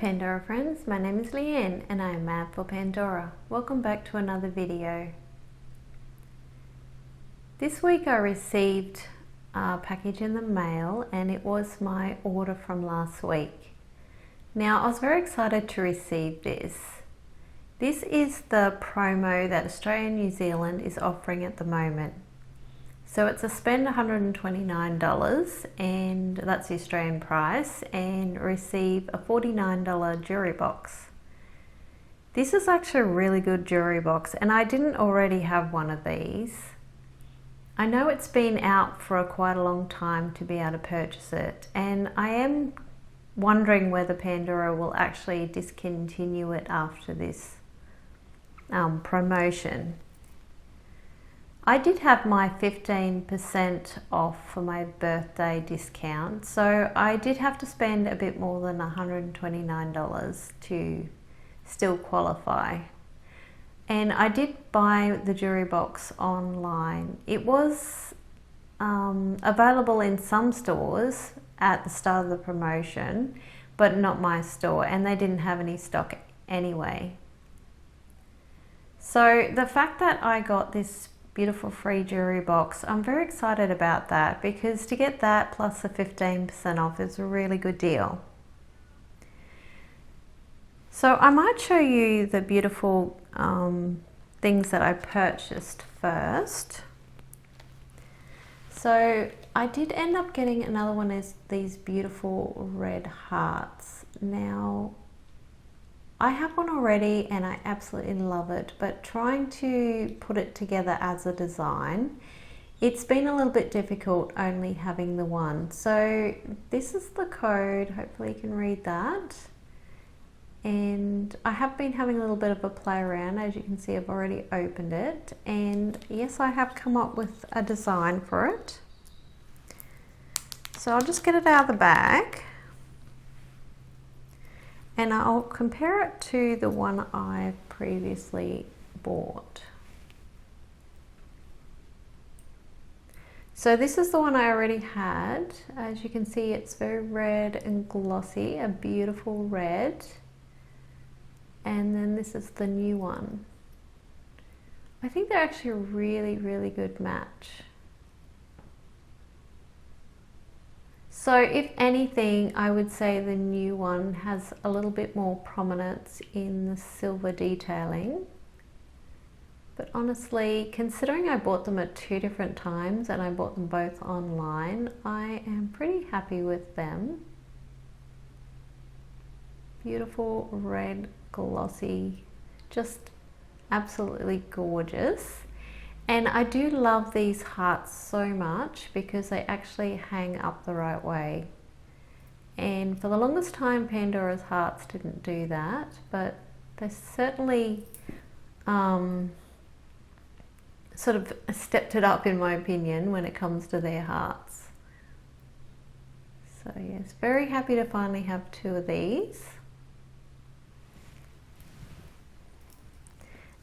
Pandora friends, my name is Leanne and I am mad for Pandora. Welcome back to another video. This week I received a package in the mail and it was my order from last week. Now I was very excited to receive this. This is the promo that Australia and New Zealand is offering at the moment. So it's a spend $129 and that's the Australian price, and receive a $49 jewellery box. This is actually a really good jewellery box and I didn't already have one of these. I know it's been out for quite a long time to be able to purchase it, and I am wondering whether Pandora will actually discontinue it after this promotion. I did have my 15% off for my birthday discount, so I did have to spend a bit more than $129 to still qualify. And I did buy the jewellery box online. It was available in some stores at the start of the promotion, but not my store, and they didn't have any stock anyway. So the fact that I got this beautiful free jewellery box, I'm very excited about that, because to get that plus a 15% off is a really good deal. So I might show you the beautiful things that I purchased first. So I did end up getting another one of these beautiful red hearts. Now I have one already and I absolutely love it, but trying to put it together as a design, it's been a little bit difficult only having the one. So this is the code, hopefully you can read that. And I have been having a little bit of a play around. As you can see, I've already opened it, and yes, I have come up with a design for it. So I'll just get it out of the bag and I'll compare it to the one I previously bought. So this is the one I already had. As you can see, it's very red and glossy, a beautiful red. And then this is the new one. I think they're actually a really, really good match. So if anything, I would say the new one has a little bit more prominence in the silver detailing. But honestly, considering I bought them at 2 different times and I bought them both online, I am pretty happy with them. Beautiful red, glossy, just absolutely gorgeous. And I do love these hearts so much because they actually hang up the right way. And for the longest time, Pandora's hearts didn't do that, but they certainly sort of stepped it up, in my opinion, when it comes to their hearts. So yes, very happy to finally have 2 of these.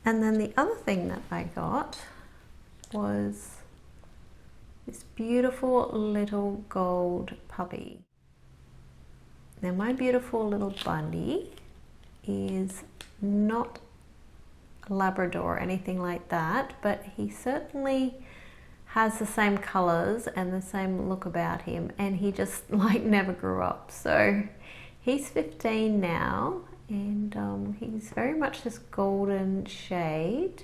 And then the other thing that I got was this beautiful little gold puppy. Now my beautiful little bunny is not a Labrador or anything like that, but he certainly has the same colors and the same look about him, and he just like never grew up. So he's 15 now, and he's very much this golden shade,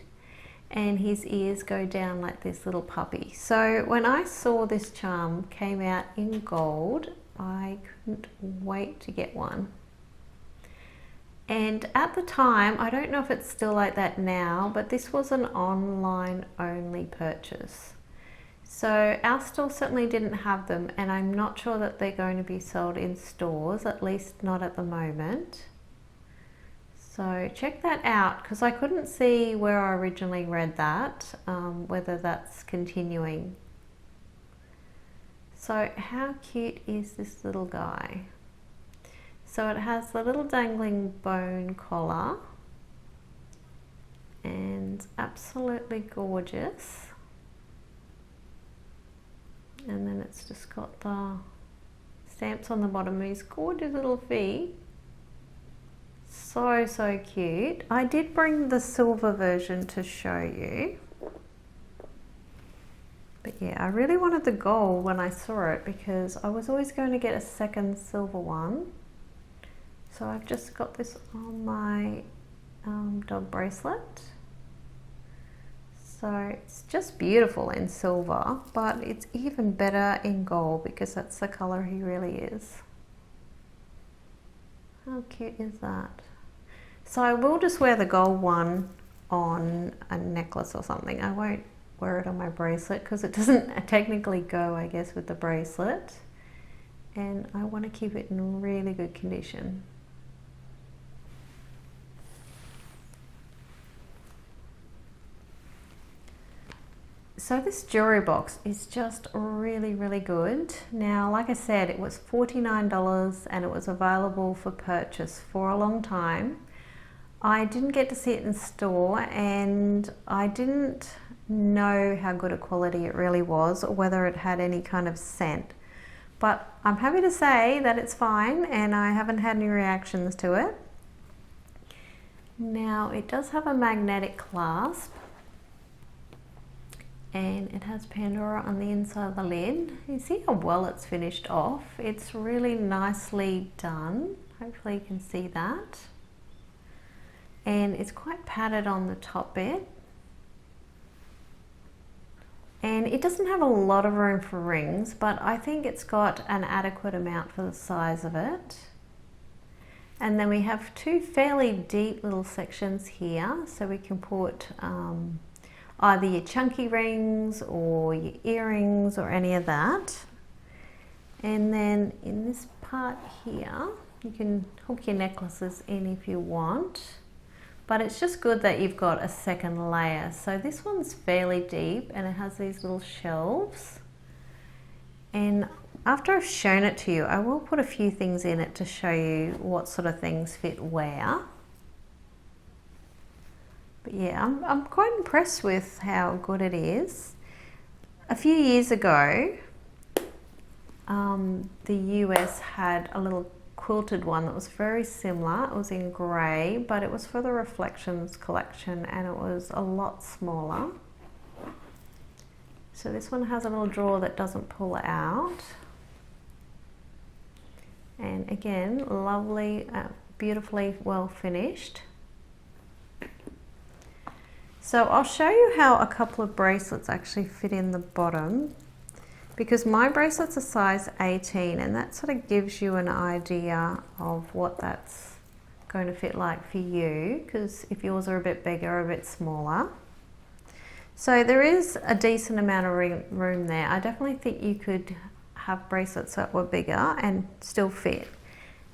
and his ears go down like this little puppy. So when I saw this charm came out in gold, I couldn't wait to get one. And at the time, I don't know if it's still like that now, but this was an online only purchase. So our store certainly didn't have them, and I'm not sure that they're going to be sold in stores, at least not at the moment. So check that out, because I couldn't see where I originally read that, whether that's continuing. So how cute is this little guy? So it has the little dangling bone collar, and absolutely gorgeous. And then it's just got the stamps on the bottom of his gorgeous little feet. so cute. I did bring the silver version to show you. But yeah, I really wanted the gold when I saw it because I was always going to get a second silver one. So I've just got this on my dog bracelet. So it's just beautiful in silver, but it's even better in gold because that's the color he really is. How cute is that? So I will just wear the gold one on a necklace or something. I won't wear it on my bracelet because it doesn't technically go, I guess, with the bracelet. And I want to keep it in really good condition. So this jewelry box is just really good. Now, like I said, it was $49 and it was available for purchase for a long time. I didn't get to see it in store and I didn't know how good a quality it really was or whether it had any kind of scent. But I'm happy to say that it's fine and I haven't had any reactions to it. Now, it does have a magnetic clasp. And it has Pandora on the inside of the lid. You see how well it's finished off. It's really nicely done. Hopefully you can see that. And it's quite padded on the top bit. And it doesn't have a lot of room for rings, but I think it's got an adequate amount for the size of it. And then we have two fairly deep little sections here, so we can put either your chunky rings or your earrings or any of that. And then in this part here, you can hook your necklaces in if you want, but it's just good that you've got a second layer. So this one's fairly deep and it has these little shelves. And after I've shown it to you, I will put a few things in it to show you what sort of things fit where. But yeah, I'm quite impressed with how good it is. A few years ago, the US had a little quilted one that was very similar. It was in grey, but it was for the Reflections collection and it was a lot smaller. So this one has a little drawer that doesn't pull out. And again, lovely, beautifully well finished. So I'll show you how a couple of bracelets actually fit in the bottom, because my bracelet's a size 18 and that sort of gives you an idea of what that's going to fit like for you, because if yours are a bit bigger or a bit smaller. So there is a decent amount of room there. I definitely think you could have bracelets that were bigger and still fit.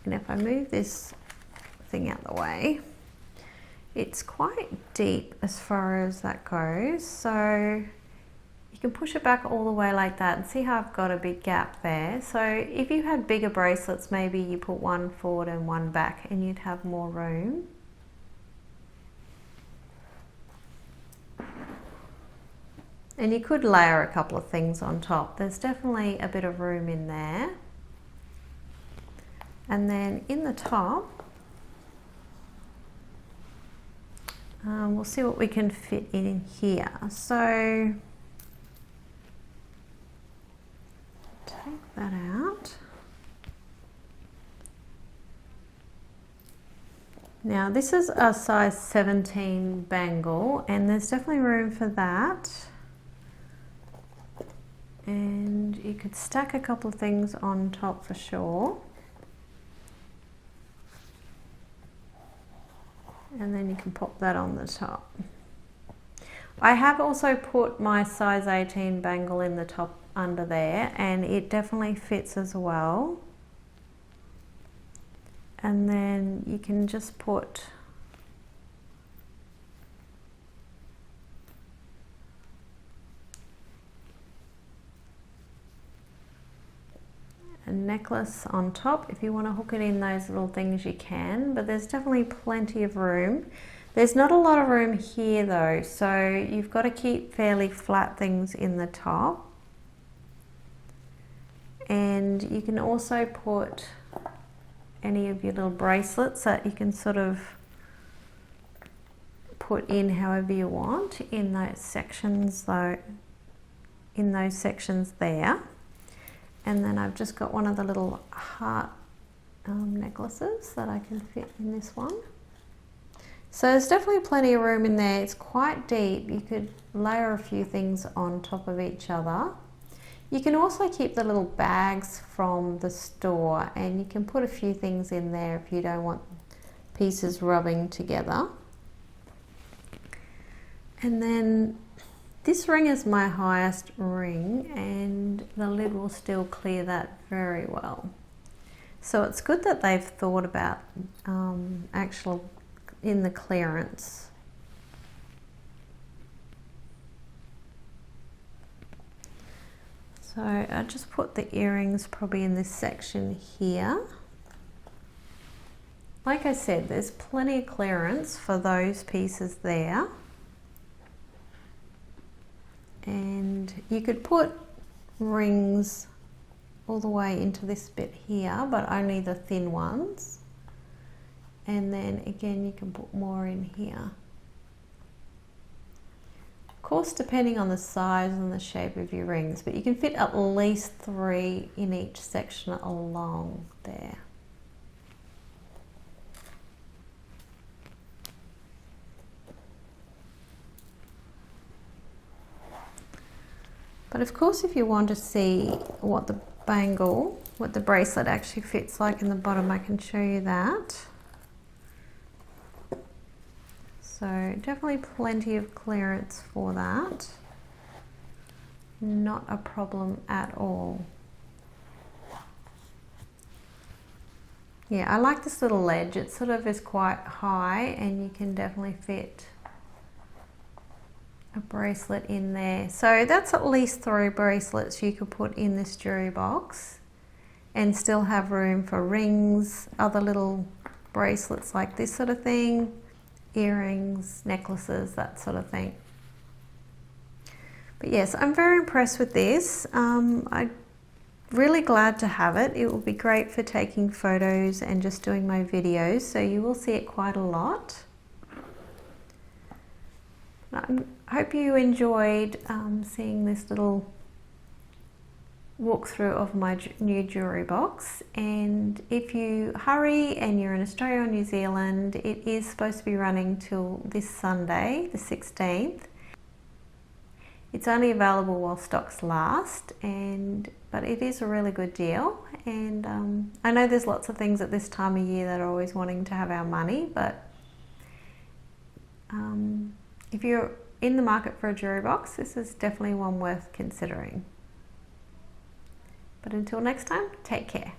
And if I move this thing out the way, it's quite deep as far as that goes, so you can push it back all the way like that and see how I've got a big gap there. So if you had bigger bracelets, maybe you put one forward and one back and you'd have more room. And you could layer a couple of things on top. There's definitely a bit of room in there. And then in the top, we'll see what we can fit in here. So take that out. Now this is a size 17 bangle and there's definitely room for that. And you could stack a couple of things on top for sure. And then you can pop that on the top. I have also put my size 18 bangle in the top under there and it definitely fits as well. And then you can just put a necklace on top. If you want to hook it in those little things you can, but there's definitely plenty of room. There's not a lot of room here though, so you've got to keep fairly flat things in the top. And you can also put any of your little bracelets that you can sort of put in however you want in those sections though, in those sections there. And then I've just got one of the little heart necklaces that I can fit in this one. So there's definitely plenty of room in there. It's quite deep. You could layer a few things on top of each other. You can also keep the little bags from the store, and you can put a few things in there if you don't want pieces rubbing together. And then this ring is my highest ring, and the lid will still clear that very well. So it's good that they've thought about actual in the clearance. So I just put the earrings probably in this section here. Like I said, there's plenty of clearance for those pieces there. And you could put rings all the way into this bit here, but only the thin ones. And then again, you can put more in here. Of course, depending on the size and the shape of your rings, but you can fit at least 3 in each section along there. But of course, if you want to see what the bangle, what the bracelet actually fits like in the bottom, I can show you that. So definitely plenty of clearance for that. Not a problem at all. Yeah, I like this little ledge. It sort of is quite high, and you can definitely fit a bracelet in there. So that's at least 3 bracelets you could put in this jewelry box and still have room for rings, other little bracelets like this sort of thing, earrings, necklaces, that sort of thing. But yes, I'm very impressed with this. I'm really glad to have it. It will be great for taking photos and just doing my videos, so you will see it quite a lot. I hope you enjoyed seeing this little walkthrough of my new jewelry box. And if you hurry and you're in Australia or New Zealand, it is supposed to be running till this Sunday, the 16th. It's only available while stocks last, but it is a really good deal. And I know there's lots of things at this time of year that are always wanting to have our money, but if you're in the market for a jewelry box, this is definitely one worth considering. But until next time, take care.